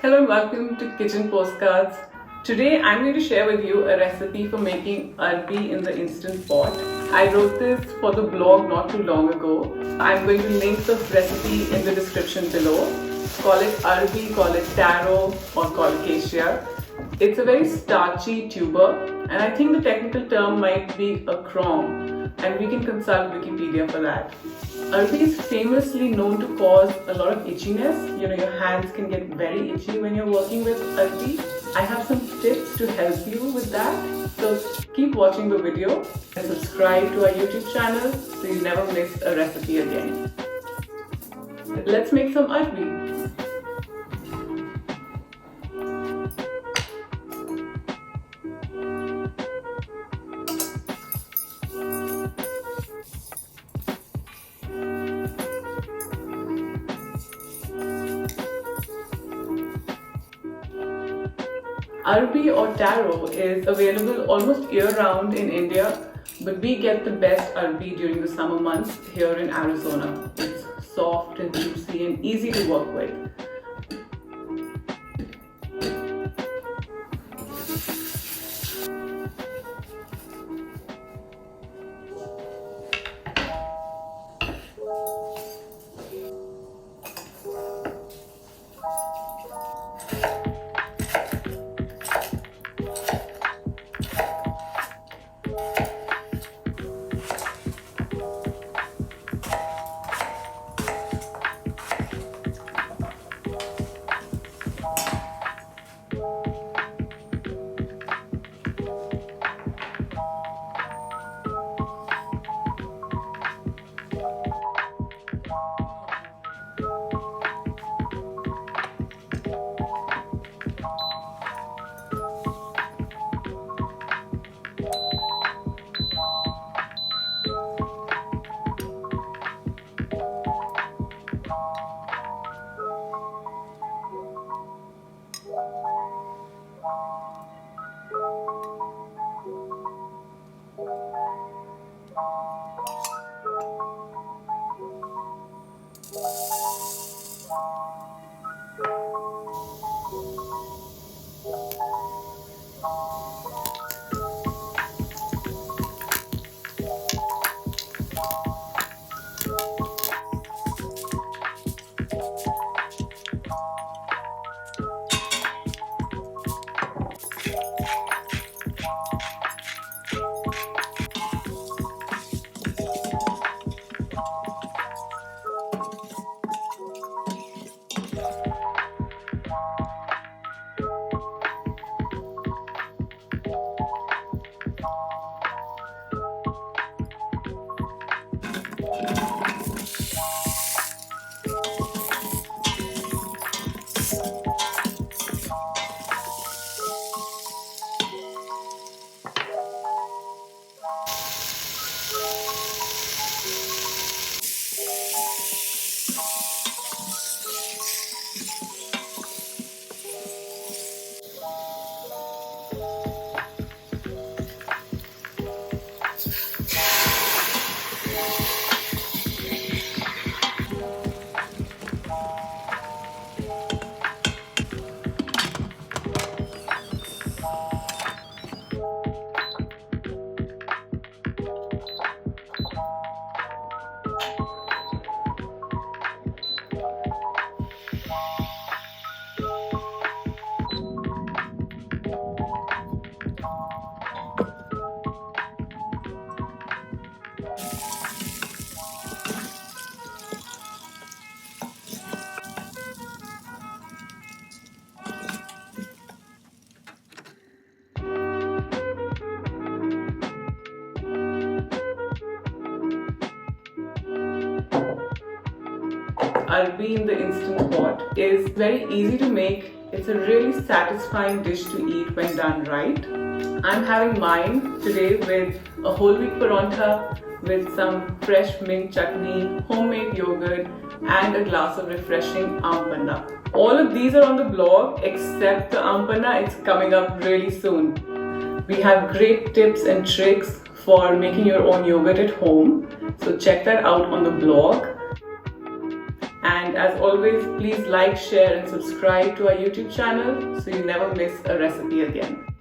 Hello and welcome to Kitchen Postcards. Today I'm going to share with you a recipe for making Arbi in the instant pot. I wrote this for the blog not too long ago. I'm going to link the recipe in the description below. Call it Arbi, call it Taro, or call it cassia. It's a very starchy tuber, and I think the technical term might be a corm, and we can consult Wikipedia for that. Arbi is famously known to cause a lot of itchiness. Your hands can get very itchy when you're working with Arbi. I have some tips to help you with that. So keep watching the video and subscribe to our YouTube channel so you never miss a recipe again. Let's make some Arbi. Arbi or taro is available almost year-round in India, but we get the best Arbi during the summer months here in Arizona. It's soft and juicy and easy to work with. Arbi in the instant pot is very easy to make. It's a really satisfying dish to eat when done right. I'm having mine today with a whole wheat paratha with some fresh mint chutney, homemade yogurt, and a glass of refreshing aam panna. All of these are on the blog except the aam panna. It's coming up really soon. We have great tips and tricks for making your own yogurt at home, so check that out on the blog. And And as always, please like, share and subscribe to our YouTube channel so you never miss a recipe again.